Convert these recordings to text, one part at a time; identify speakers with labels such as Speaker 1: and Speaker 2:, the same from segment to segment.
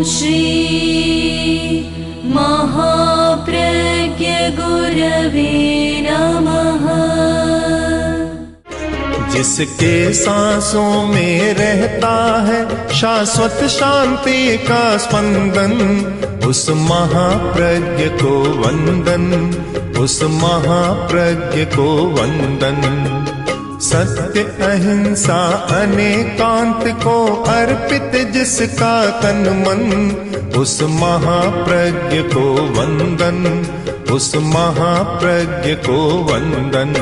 Speaker 1: श्री महाप्रज्ञ गुरवे नमः।
Speaker 2: जिसके सांसों में रहता है शाश्वत शांति का स्पंदन, उस महाप्रज्ञ को वंदन, उस महाप्रज्ञ को वंदन। सत्य अहिंसा अनेकांत को अर्पित जिसका तन मन, उस महाप्रज्ञ को वंदन, उस महाप्रज्ञ को वंदन।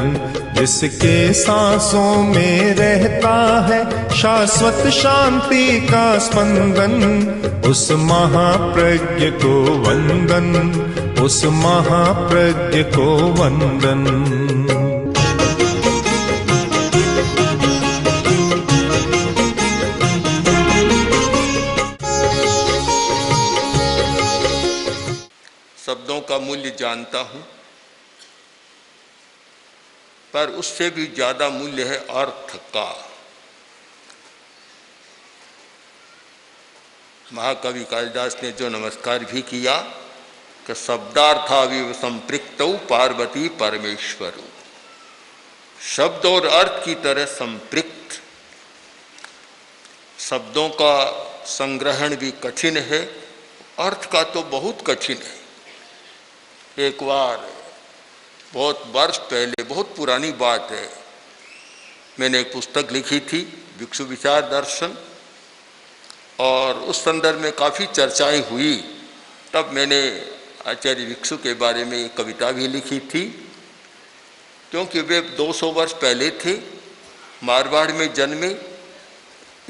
Speaker 2: जिसके सांसों में रहता है शाश्वत शांति का स्पंदन, उस महाप्रज्ञ को वंदन, उस महाप्रज्ञ को वंदन।
Speaker 3: शब्दों का मूल्य जानता हूं, पर उससे भी ज्यादा मूल्य है अर्थ का। महाकवि कालिदास ने जो नमस्कार भी किया कि शब्दार्थाविव संपृक्तौ पार्वती परमेश्वरौ, शब्द और अर्थ की तरह संपृक्त। शब्दों का संग्रहण भी कठिन है, अर्थ का तो बहुत कठिन है। एक बार बहुत वर्ष पहले, बहुत पुरानी बात है, मैंने एक पुस्तक लिखी थी भिक्षु विचार दर्शन, और उस संदर्भ में काफ़ी चर्चाएं हुई। तब मैंने आचार्य भिक्षु के बारे में एक कविता भी लिखी थी, क्योंकि वे 200 वर्ष पहले थे, मारवाड़ में जन्मे,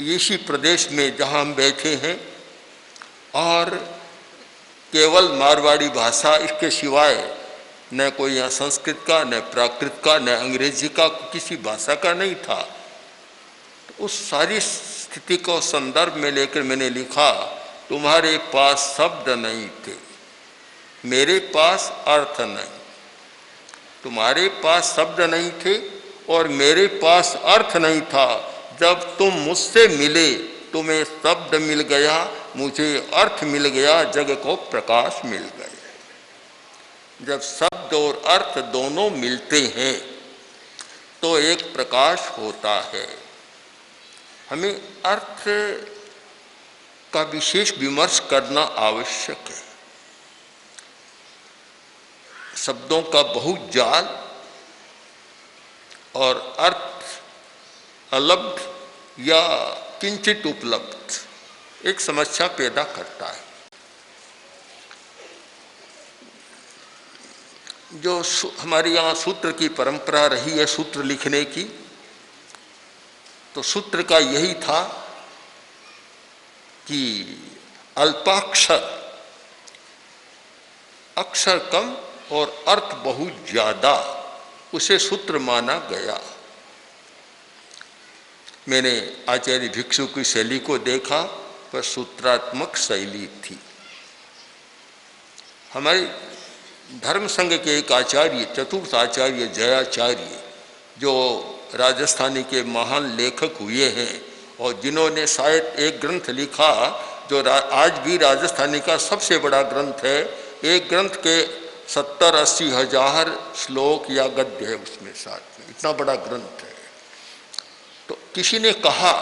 Speaker 3: इसी प्रदेश में जहाँ हम बैठे हैं, और केवल मारवाड़ी भाषा, इसके सिवाय न कोई यहाँ संस्कृत का, न प्राकृत का, न अंग्रेजी का, किसी भाषा का नहीं था। तो उस सारी स्थिति को संदर्भ में लेकर मैंने लिखा, तुम्हारे पास शब्द नहीं थे, मेरे पास अर्थ नहीं। तुम्हारे पास शब्द नहीं थे और मेरे पास अर्थ नहीं था। जब तुम मुझसे मिले, तुम्हें शब्द मिल गया, मुझे अर्थ मिल गया, जग को प्रकाश मिल गया। जब शब्द और अर्थ दोनों मिलते हैं तो एक प्रकाश होता है। हमें अर्थ का विशेष विमर्श करना आवश्यक है। शब्दों का बहुत जाल और अर्थ अलब्ध या किंचित उपलब्ध एक समस्या पैदा करता है। जो हमारे यहाँ सूत्र की परंपरा रही है सूत्र लिखने की, तो सूत्र का यही था कि अल्पाक्षर, अक्षर कम और अर्थ बहुत ज्यादा, उसे सूत्र माना गया। मैंने आचार्य भिक्षु की शैली को देखा, पर सूत्रात्मक शैली थी। हमारे धर्म संघ के एक आचार्य, चतुर्थ आचार्य जयाचार्य, जो राजस्थानी के महान लेखक हुए हैं और जिन्होंने शायद एक ग्रंथ लिखा जो आज भी राजस्थानी का सबसे बड़ा ग्रंथ है। एक ग्रंथ के 70-80 हजार श्लोक या गद्य है उसमें, साथ में इतना बड़ा ग्रंथ है। तो किसी ने कहा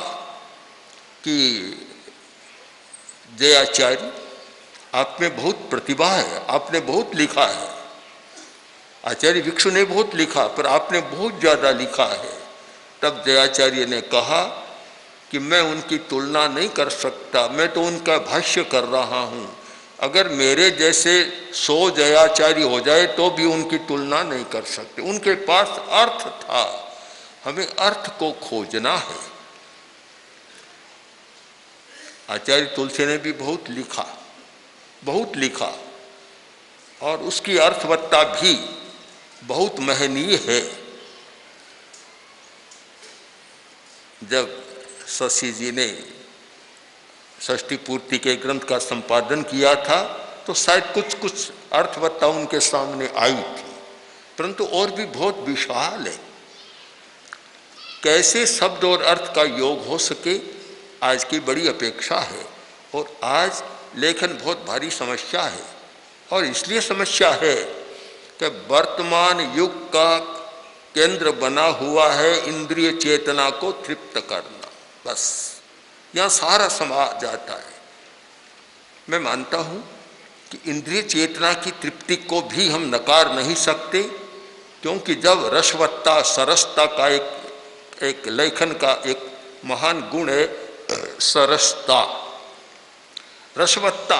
Speaker 3: कि जयाचार्य, आप में बहुत प्रतिभा है, आपने बहुत लिखा है। आचार्य भिक्षु ने बहुत लिखा, पर आपने बहुत ज़्यादा लिखा है। तब जयाचार्य ने कहा कि मैं उनकी तुलना नहीं कर सकता, मैं तो उनका भाष्य कर रहा हूँ। अगर मेरे जैसे 100 जयाचार्य हो जाए तो भी उनकी तुलना नहीं कर सकते। उनके पास अर्थ था, हमें अर्थ को खोजना है। आचार्य तुलसी ने भी बहुत लिखा, बहुत लिखा, और उसकी अर्थवत्ता भी बहुत महनीय है। जब शशि जी ने षष्ठी पूर्ति के ग्रंथ का संपादन किया था तो शायद कुछ अर्थवत्ता उनके सामने आई थी, परंतु और भी बहुत विशाल है। कैसे शब्द और अर्थ का योग हो सके, आज की बड़ी अपेक्षा है। और आज लेखन बहुत भारी समस्या है। और इसलिए समस्या है कि वर्तमान युग का केंद्र बना हुआ है इंद्रिय चेतना को तृप्त करना, बस यहाँ सारा समा जाता है। मैं मानता हूँ कि इंद्रिय चेतना की तृप्ति को भी हम नकार नहीं सकते, क्योंकि जब रसवत्ता सरसता का एक लेखन का एक महान गुण है सरसता, रसवत्ता।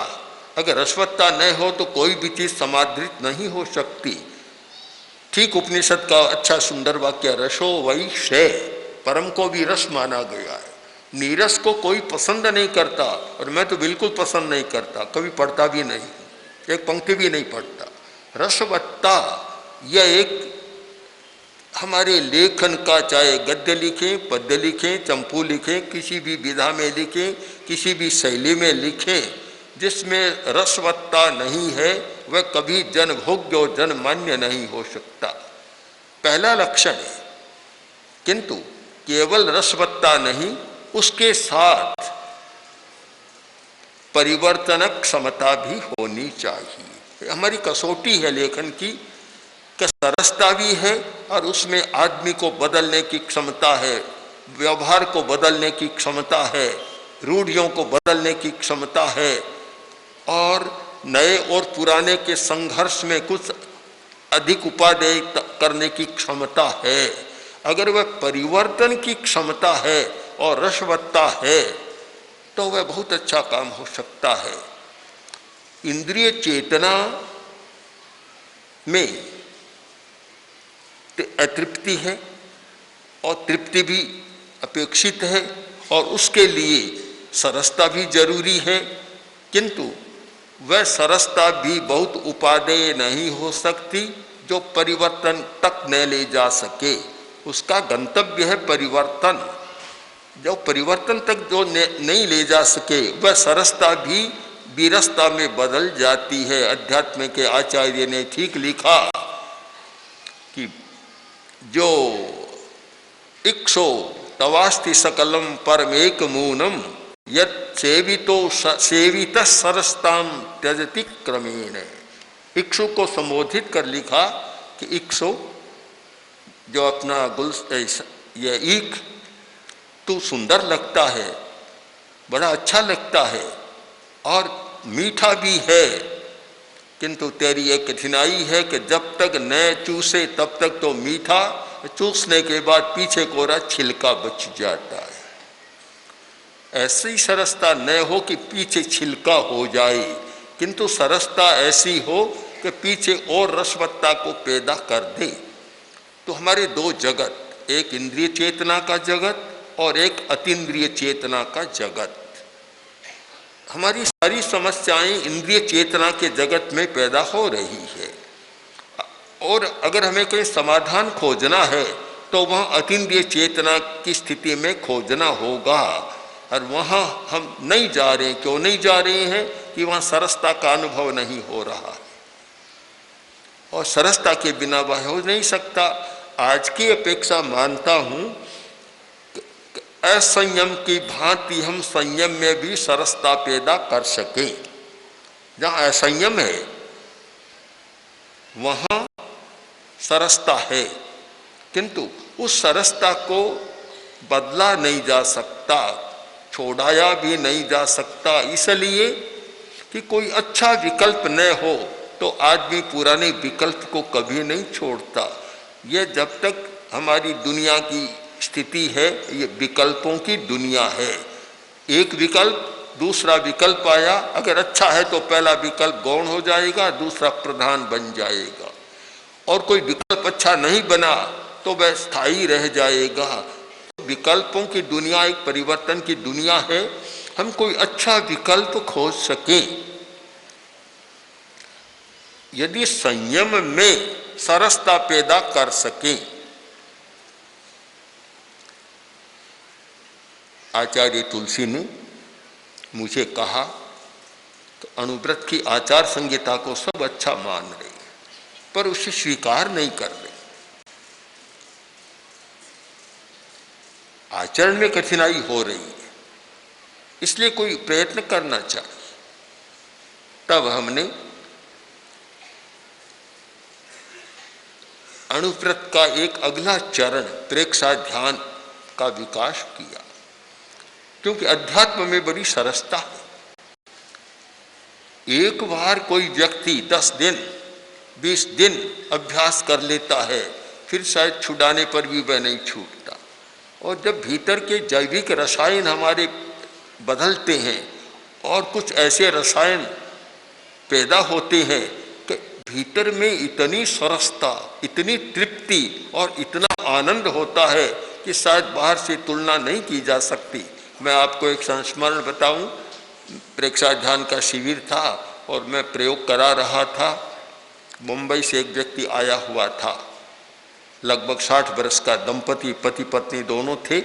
Speaker 3: अगर रसवत्ता नहीं हो तो कोई भी चीज़ समादृत नहीं हो सकती। ठीक उपनिषद का अच्छा सुंदर वाक्य, रसो वै शे, परम को भी रस माना गया है। नीरस को कोई पसंद नहीं करता, और मैं तो बिल्कुल पसंद नहीं करता, कभी पढ़ता भी नहीं, एक पंक्ति भी नहीं पढ़ता। रसवत्ता यह एक हमारे लेखन का, चाहे गद्य लिखें, पद्य लिखें, चंपू लिखें, किसी भी विधा में लिखें, किसी भी शैली में लिखें, जिसमें रसवत्ता नहीं है वह कभी जनभोग्य और जनमान्य नहीं हो सकता। पहला लक्षण है। किंतु केवल रसवत्ता नहीं, उसके साथ परिवर्तन क्षमता भी होनी चाहिए। हमारी कसौटी है लेखन की कि सरसता भी है और उसमें आदमी को बदलने की क्षमता है, व्यवहार को बदलने की क्षमता है, रूढ़ियों को बदलने की क्षमता है, और नए और पुराने के संघर्ष में कुछ अधिक उपादेय करने की क्षमता है। अगर वह परिवर्तन की क्षमता है और रसवत्ता है तो वह बहुत अच्छा काम हो सकता है। इंद्रिय चेतना में अतृप्ति है और तृप्ति भी अपेक्षित है, और उसके लिए सरसता भी जरूरी है। किंतु वह सरसता भी बहुत उपादेय नहीं हो सकती जो परिवर्तन तक न ले जा सके। उसका गंतव्य है परिवर्तन। जो परिवर्तन तक जो नहीं ले जा सके वह सरसता भी विरसता में बदल जाती है। अध्यात्म के आचार्य ने ठीक लिखा कि जो इक्षो तवास्ति सकलम परमेक मूनम यत् सेवित सरसताम त्यजति क्रमेण। इक्षु को संबोधित कर लिखा कि इक्षु जो अपना ये ईख, तू सुंदर लगता है, बड़ा अच्छा लगता है और मीठा भी है, किंतु तेरी एक कठिनाई है कि जब तक न चूसे तब तक तो मीठा, चूसने के बाद पीछे कोरा छिलका बच जाता है। ऐसी सरसता न हो कि पीछे छिलका हो जाए, किंतु सरसता ऐसी हो कि पीछे और रसवत्ता को पैदा कर दे। तो हमारे दो जगत, एक इंद्रिय चेतना का जगत और एक अतीन्द्रिय चेतना का जगत। हमारी सारी समस्याएं इंद्रिय चेतना के जगत में पैदा हो रही है, और अगर हमें कहीं समाधान खोजना है तो वहाँ अतीन्द्रिय चेतना की स्थिति में खोजना होगा। और वहाँ हम नहीं जा रहे हैं। क्यों नहीं जा रहे हैं? कि वहाँ सरसता का अनुभव नहीं हो रहा है, और सरसता के बिना वह हो नहीं सकता। आज की अपेक्षा मानता हूँ असंयम की भांति हम संयम में भी सरसता पैदा कर सकें। जहाँ असंयम है वहाँ सरसता है, किंतु उस सरसता को बदला नहीं जा सकता, छोड़ाया भी नहीं जा सकता, इसलिए कि कोई अच्छा विकल्प न हो तो आदमी पुराने विकल्प को कभी नहीं छोड़ता। ये जब तक हमारी दुनिया की स्थिति है, ये विकल्पों की दुनिया है। एक विकल्प, दूसरा विकल्प आया, अगर अच्छा है तो पहला विकल्प गौण हो जाएगा, दूसरा प्रधान बन जाएगा, और कोई विकल्प अच्छा नहीं बना तो वह स्थायी रह जाएगा। विकल्पों की दुनिया एक परिवर्तन की दुनिया है। हम कोई अच्छा विकल्प खोज सकें। यदि संयम में सरसता पैदा कर सकें। आचार्य तुलसी ने मुझे कहा तो अनुव्रत की आचार संहिता को सब अच्छा मान रहे, पर उसे स्वीकार नहीं कर रहे। आचरण में कठिनाई हो रही है, इसलिए कोई प्रयत्न करना चाहिए। तब हमने अणुव्रत का एक अगला चरण प्रेक्षा ध्यान का विकास किया, क्योंकि अध्यात्म में बड़ी सरसता है। एक बार कोई व्यक्ति 10 दिन 20 दिन अभ्यास कर लेता है, फिर शायद छुड़ाने पर भी वह नहीं छूटता। और जब भीतर के जैविक रसायन हमारे बदलते हैं और कुछ ऐसे रसायन पैदा होते हैं कि भीतर में इतनी सरसता, इतनी तृप्ति और इतना आनंद होता है कि शायद बाहर से तुलना नहीं की जा सकती। मैं आपको एक संस्मरण बताऊं, प्रेक्षा ध्यान का शिविर था और मैं प्रयोग करा रहा था। मुंबई से एक व्यक्ति आया हुआ था, लगभग 60 वर्ष का दंपति, पति पत्नी दोनों थे।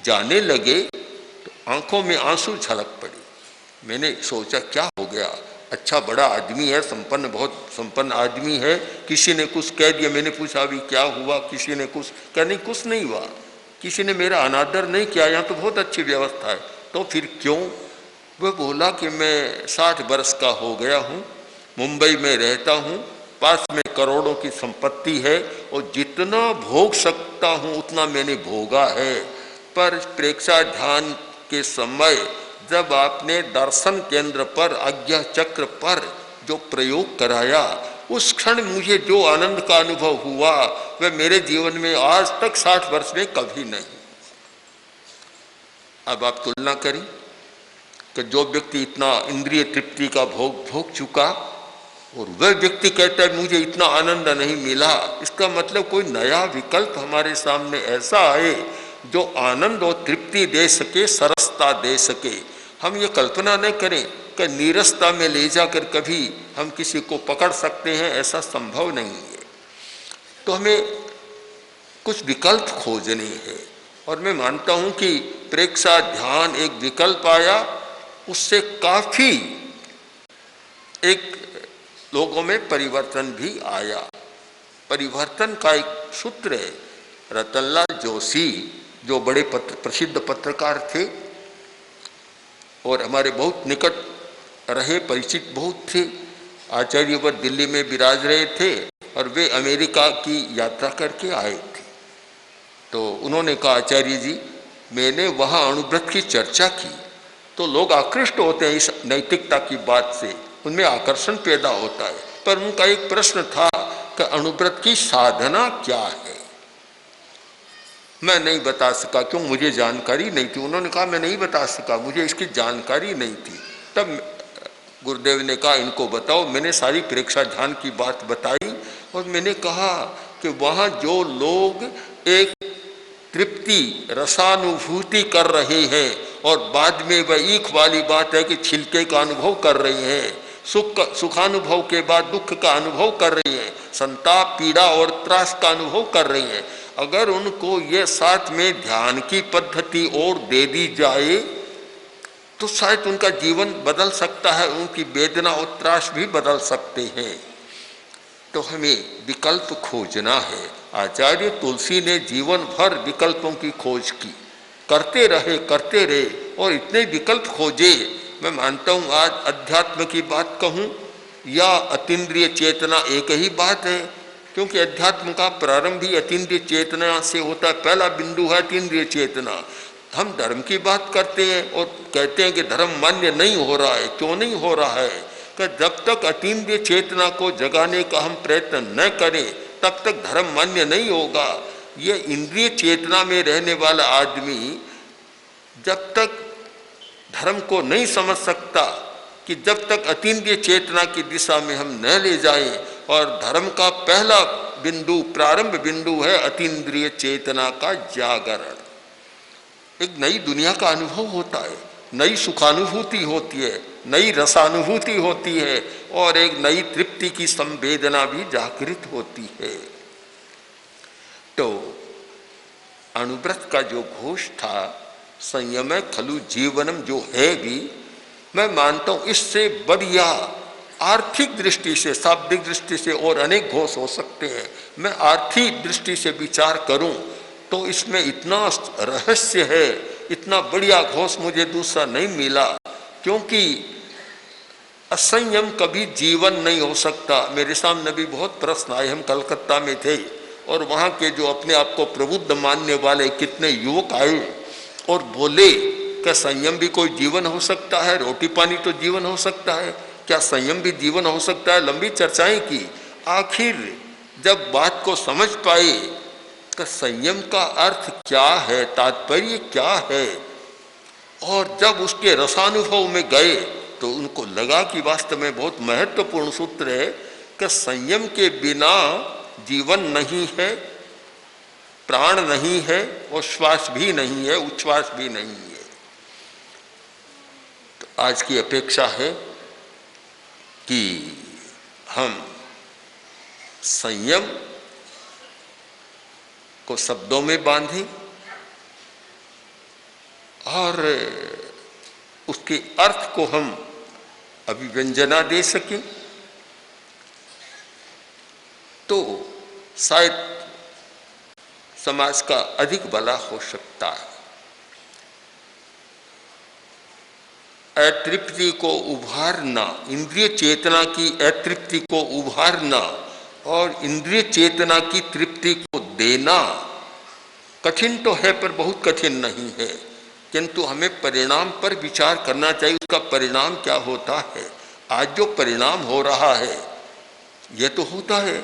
Speaker 3: जाने लगे तो आंखों में आंसू झलक पड़ी। मैंने सोचा क्या हो गया, अच्छा बड़ा आदमी है, संपन्न, बहुत संपन्न आदमी है, किसी ने कुछ कह दिया। मैंने पूछा अभी क्या हुआ, किसी ने कुछ कहा, नहीं कुछ नहीं हुआ, किसी ने मेरा अनादर नहीं किया, यहाँ तो बहुत अच्छी व्यवस्था है। तो फिर क्यों? वह बोला कि मैं 60 वर्ष का हो गया हूँ, मुंबई में रहता हूँ, पास में करोड़ों की संपत्ति है और जितना भोग सकता हूँ उतना मैंने भोगा है, पर प्रेक्षा ध्यान के समय जब आपने दर्शन केंद्र पर, आज्ञा चक्र पर जो प्रयोग कराया, उस क्षण मुझे जो आनंद का अनुभव हुआ वह मेरे जीवन में आज तक 60 वर्ष में कभी नहीं। अब आप तुलना करें कि जो व्यक्ति इतना इंद्रिय तृप्ति का भोग चुका और वह व्यक्ति कहता है मुझे इतना आनंद नहीं मिला, इसका मतलब कोई नया विकल्प हमारे सामने ऐसा है जो आनंद और तृप्ति दे सके, सरसता दे सके। हम ये कल्पना न करें कि नीरसता में ले जाकर कभी हम किसी को पकड़ सकते हैं, ऐसा संभव नहीं है। तो हमें कुछ विकल्प खोजने हैं और मैं मानता हूं कि प्रेक्षा ध्यान एक विकल्प आया, उससे काफी एक लोगों में परिवर्तन भी आया। परिवर्तन का एक सूत्र है, रतनलाल जोशी जो बड़े प्रसिद्ध पत्रकार थे और हमारे बहुत निकट रहे, परिचित बहुत थे, आचार्यवर दिल्ली में विराज रहे थे और वे अमेरिका की यात्रा करके आए थे। तो उन्होंने कहा आचार्य जी मैंने वहाँ अणुव्रत की चर्चा की तो लोग आकृष्ट होते हैं इस नैतिकता की बात से, उनमें आकर्षण पैदा होता है, पर उनका एक प्रश्न था कि अणुव्रत की साधना क्या है। मैं नहीं बता सका, क्यों, मुझे जानकारी नहीं थी। उन्होंने कहा मैं नहीं बता सका, मुझे इसकी जानकारी नहीं थी। तब गुरुदेव ने कहा इनको बताओ। मैंने सारी प्रेक्षा ध्यान की बात बताई और मैंने कहा कि वहाँ जो लोग एक तृप्ति रसानुभूति कर रहे हैं और बाद में वह ईख वाली बात है कि छिलके का अनुभव कर रहे हैं, सुखानुभव के बाद दुख का अनुभव कर रही हैं, संताप, पीड़ा और त्रास का अनुभव कर रही हैं, अगर उनको ये साथ में ध्यान की पद्धति और दे दी जाए तो शायद उनका जीवन बदल सकता है, उनकी वेदना और त्रास भी बदल सकते हैं। तो हमें विकल्प खोजना है। आचार्य तुलसी ने जीवन भर विकल्पों की खोज की, करते रहे और इतने विकल्प खोजे। मैं मानता हूँ आज अध्यात्म की बात कहूँ या अतीन्द्रिय चेतना एक ही बात है, क्योंकि अध्यात्म का प्रारंभ ही अतीन्द्रिय चेतना से होता है। पहला बिंदु है अतीन्द्रिय चेतना। हम धर्म की बात करते हैं और कहते हैं कि धर्म मान्य नहीं हो रहा है। क्यों नहीं हो रहा है? कि जब तक अतीन्द्रिय चेतना को जगाने का हम प्रयत्न न करें तब तक धर्म मान्य नहीं होगा। ये इंद्रिय चेतना में रहने वाला आदमी जब तक धर्म को नहीं समझ सकता कि जब तक अतीन्द्रिय चेतना की दिशा में हम न ले जाएं, और धर्म का पहला बिंदु, प्रारंभ बिंदु है अतीन्द्रिय चेतना का जागरण। एक नई दुनिया का अनुभव होता है, नई सुखानुभूति होती है, नई रसानुभूति होती है और एक नई तृप्ति की संवेदना भी जागृत होती है। तो अणुव्रत का जो घोष था, संयम खलु जीवनम, जो है भी, मैं मानता हूँ इससे बढ़िया आर्थिक दृष्टि से, शाब्दिक दृष्टि से और अनेक घोष हो सकते हैं। मैं आर्थिक दृष्टि से विचार करूं तो इसमें इतना रहस्य है, इतना बढ़िया घोष मुझे दूसरा नहीं मिला, क्योंकि असंयम कभी जीवन नहीं हो सकता। मेरे सामने भी बहुत प्रश्न आए, हम कलकत्ता में थे और वहाँ के जो अपने आप को प्रबुद्ध मानने वाले कितने युवक आए और बोले क्या संयम भी कोई जीवन हो सकता है, रोटी पानी तो जीवन हो सकता है, क्या संयम भी जीवन हो सकता है। लंबी चर्चाएं की, आखिर जब बात को समझ पाए कि संयम का अर्थ क्या है, तात्पर्य क्या है, और जब उसके रसानुभव में गए तो उनको लगा कि वास्तव में बहुत महत्वपूर्ण सूत्र है कि संयम के बिना जीवन नहीं है, प्राण नहीं है, और श्वास भी नहीं है, उच्छ्वास भी नहीं है। तो आज की अपेक्षा है कि हम संयम को शब्दों में बांधें और उसके अर्थ को हम अभिव्यंजना दे सकें, तो शायद समाज का अधिक भला हो सकता है। अतृप्ति को उभारना, इंद्रिय चेतना की अतृप्ति को उभारना और इंद्रिय चेतना की तृप्ति को देना कठिन तो है पर बहुत कठिन नहीं है, किंतु हमें परिणाम पर विचार करना चाहिए। उसका परिणाम क्या होता है? आज जो परिणाम हो रहा है यह तो होता है,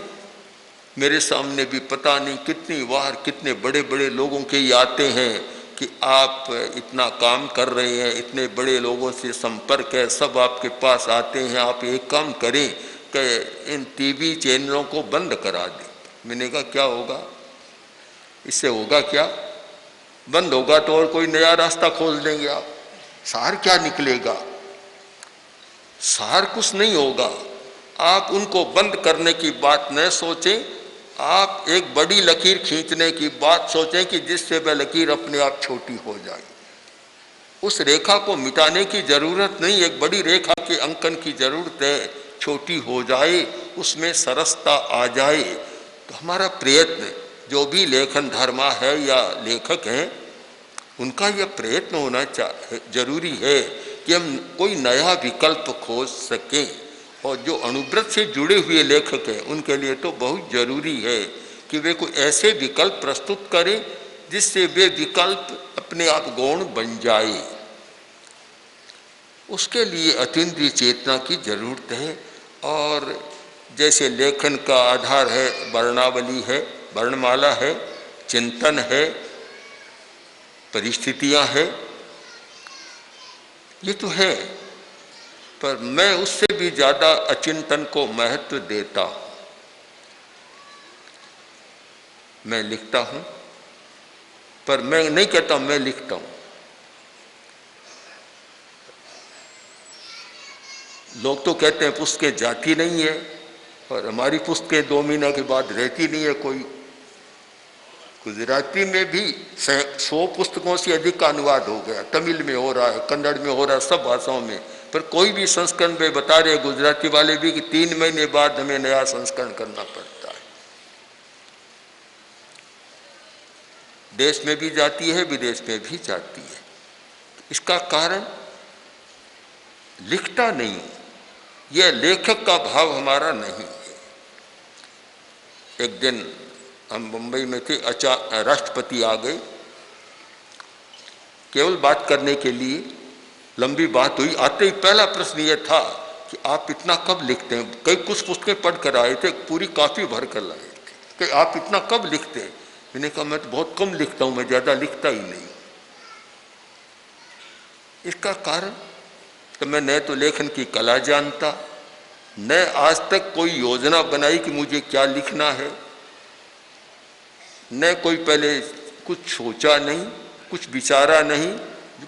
Speaker 3: मेरे सामने भी पता नहीं कितनी बार कितने बड़े बड़े लोगों के ही आते हैं कि आप इतना काम कर रहे हैं, इतने बड़े लोगों से संपर्क है, सब आपके पास आते हैं, आप एक काम करें कि इन टीवी चैनलों को बंद करा दें। मैंने कहा क्या होगा इससे? होगा क्या? बंद होगा तो और कोई नया रास्ता खोल देंगे आप, सार क्या निकलेगा? सार कुछ नहीं होगा। आप उनको बंद करने की बात न सोचें, आप एक बड़ी लकीर खींचने की बात सोचें कि जिससे वह लकीर अपने आप छोटी हो जाए। उस रेखा को मिटाने की जरूरत नहीं, एक बड़ी रेखा के अंकन की जरूरत है, छोटी हो जाए, उसमें सरसता आ जाए। तो हमारा प्रयत्न, जो भी लेखन धर्मा है या लेखक हैं, उनका यह प्रयत्न होना जरूरी है कि हम कोई नया विकल्प खोज सकें। और जो अनुव्रत से जुड़े हुए लेखक हैं उनके लिए तो बहुत जरूरी है कि वे कोई ऐसे विकल्प प्रस्तुत करें जिससे वे विकल्प अपने आप गौण बन जाए। उसके लिए अतीन्द्रिय चेतना की जरूरत है। और जैसे लेखन का आधार है, वर्णावली है, वर्णमाला है, चिंतन है, परिस्थितियां है, ये तो है, पर मैं उससे भी ज्यादा अचिंतन को महत्व देता हूं। मैं लिखता हूं, पर मैं नहीं कहता मैं लिखता हूं। लोग तो कहते हैं पुस्तकें जाती नहीं है, और हमारी पुस्तकें 2 महीने के बाद रहती नहीं है कोई। गुजराती में भी 100 पुस्तकों से अधिक का अनुवाद हो गया, तमिल में हो रहा है, कन्नड़ में हो रहा है, सब भाषाओं में, पर कोई भी संस्करण में बता रहे गुजराती वाले भी कि 3 महीने बाद हमें नया संस्करण करना पड़ता है। देश में भी जाती है, विदेश में भी जाती है। इसका कारण लिखता नहीं, यह लेखक का भाव हमारा नहीं है। एक दिन हम मुंबई में थे, राष्ट्रपति आ गए केवल बात करने के लिए, लंबी बात हुई। आते ही पहला प्रश्न यह था कि आप इतना कब लिखते हैं? कई कुछ पुस्तकें पढ़ कर आए थे, पूरी काफी भर कर लाए थे कि आप इतना कब लिखते हैं? मैंने कहा मैं तो बहुत कम लिखता हूं, मैं ज्यादा लिखता ही नहीं। इसका कारण तो मैं न तो लेखन की कला जानता, न आज तक कोई योजना बनाई कि मुझे क्या लिखना है, न कोई पहले कुछ सोचा नहीं, कुछ विचारा नहीं,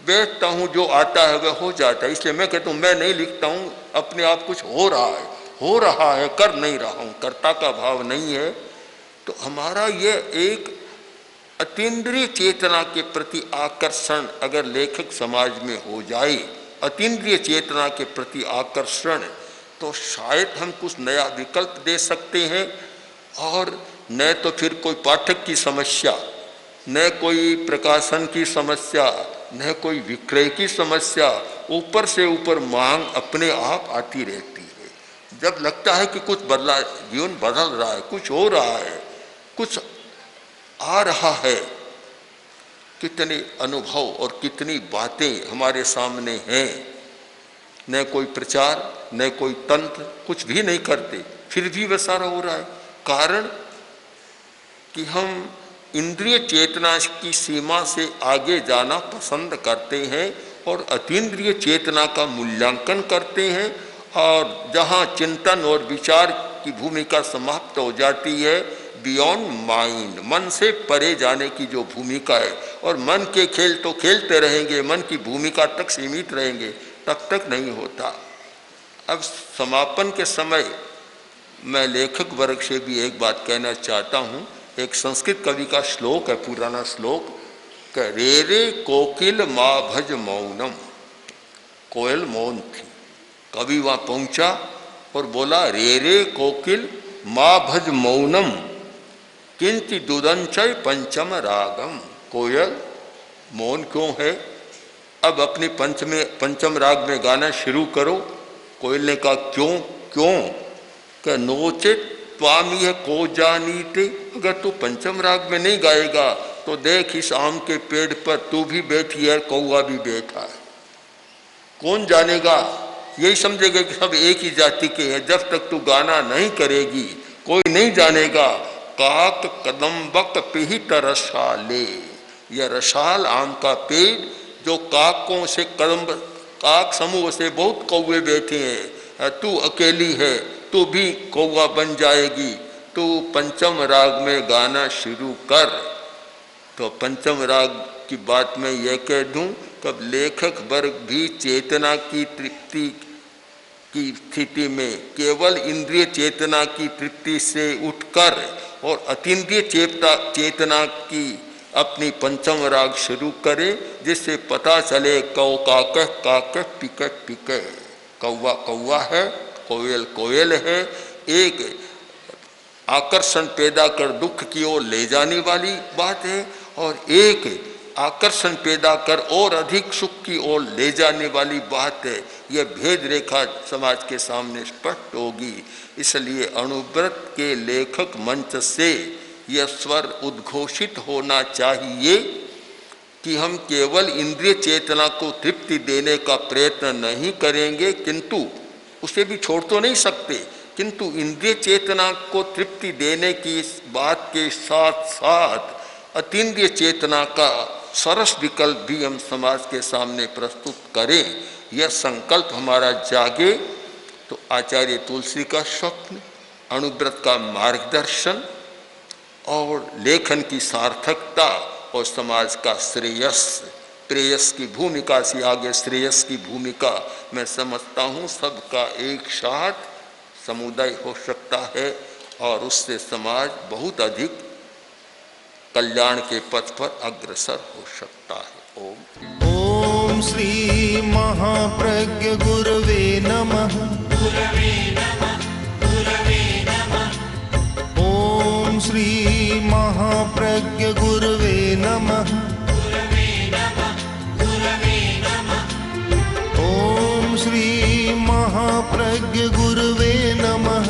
Speaker 3: बैठता हूँ, जो आता है वह हो जाता है। इसलिए मैं कहता हूँ मैं नहीं लिखता हूँ, अपने आप कुछ हो रहा है, कर नहीं रहा हूँ, कर्ता का भाव नहीं है। तो हमारा यह एक अतीन्द्रिय चेतना के प्रति आकर्षण अगर लेखक समाज में हो जाए, अतीन्द्रिय चेतना के प्रति आकर्षण, तो शायद हम कुछ नया विकल्प दे सकते हैं। और न तो फिर कोई पाठक की समस्या, न कोई प्रकाशन की समस्या, न कोई विक्रय की समस्या, ऊपर से ऊपर मांग अपने आप आती रहती है। जब लगता है कि कुछ बदला, जीवन बदल रहा है, कुछ हो रहा है, कुछ आ रहा है, कितने अनुभव और कितनी बातें हमारे सामने हैं। न कोई प्रचार, न कोई तंत्र, कुछ भी नहीं करते, फिर भी वह सारा हो रहा है। कारण कि हम इंद्रिय चेतना की सीमा से आगे जाना पसंद करते हैं और अतीन्द्रिय चेतना का मूल्यांकन करते हैं, और जहाँ चिंतन और विचार की भूमिका समाप्त हो जाती है, बियॉन्ड माइंड, मन से परे जाने की जो भूमिका है, और मन के खेल तो खेलते रहेंगे, मन की भूमिका तक सीमित रहेंगे, तब तक नहीं होता। अब समापन के समय मैं लेखक वर्ग से भी एक बात कहना चाहता हूँ। एक संस्कृत कवि का श्लोक है, पुराना श्लोक, रे रे कोकिल माँ भज मौनम। कोयल मौन थी, कवि वहाँ पहुँचा और बोला, रे रे कोकिल माँ भज मौनम किंचित दुदंचय पंचम रागम। कोयल मौन क्यों है, अब अपनी पंचम राग में गाना शुरू करो। कोयल ने कहा, क्यों क्यों? क्या नोचित स्वामी है को जानीते, अगर तू पंचम राग में नहीं गाएगा तो देख इस आम के पेड़ पर तू भी बैठी है, कौवा भी बैठा है, कौन जानेगा? यही समझेगा कि सब एक ही जाति के हैं। जब तक तू गाना नहीं करेगी कोई नहीं जानेगा। काक कदम्बक पिहित रसाले, यह रसाल आम का पेड़ जो काकों से कदम्ब, काक समूह से बहुत कौवे बैठे हैं, तू अकेली है, तू भी कौवा बन जाएगी। तू पंचम राग में गाना शुरू कर। तो पंचम राग की बात मैं यह कह दूं, कब लेखक वर्ग भी चेतना की तृप्ति की स्थिति में केवल इंद्रिय चेतना की तृप्ति से उठकर और अतीन्द्रिय चेतना की अपनी पंचम राग शुरू करे, जिससे पता चले कौ काकह काकह पिकह पिकह, कौवा कौवा है, कोयल कोयल है। एक आकर्षण पैदा कर दुख की ओर ले जाने वाली बात है, और एक आकर्षण पैदा कर और अधिक सुख की ओर ले जाने वाली बात है। यह भेद रेखा समाज के सामने स्पष्ट होगी। इसलिए अणुव्रत के लेखक मंच से यह स्वर उद्घोषित होना चाहिए कि हम केवल इंद्रिय चेतना को तृप्ति देने का प्रयत्न नहीं करेंगे, किंतु उसे भी छोड़ तो नहीं सकते, किंतु इंद्रिय चेतना को तृप्ति देने की इस बात के साथ साथ अतीन्द्रिय चेतना का सरस विकल्प भी हम समाज के सामने प्रस्तुत करें। यह संकल्प हमारा जागे तो आचार्य तुलसी का स्वप्न, अणुव्रत का मार्गदर्शन और लेखन की सार्थकता और समाज का श्रेयस, प्रेयस की भूमिका से आगे श्रेयस की भूमिका मैं समझता हूँ सबका एक साथ समुदाय हो सकता है, और उससे समाज बहुत अधिक कल्याण के पथ पर अग्रसर हो सकता है। ओम
Speaker 2: ओम श्री महाप्रज्ञ गुरवे नमः। ओम श्री महाप्रज्ञ गुरवे नमः। ओम श्री महाप्रज्ञ गुरवे नमः।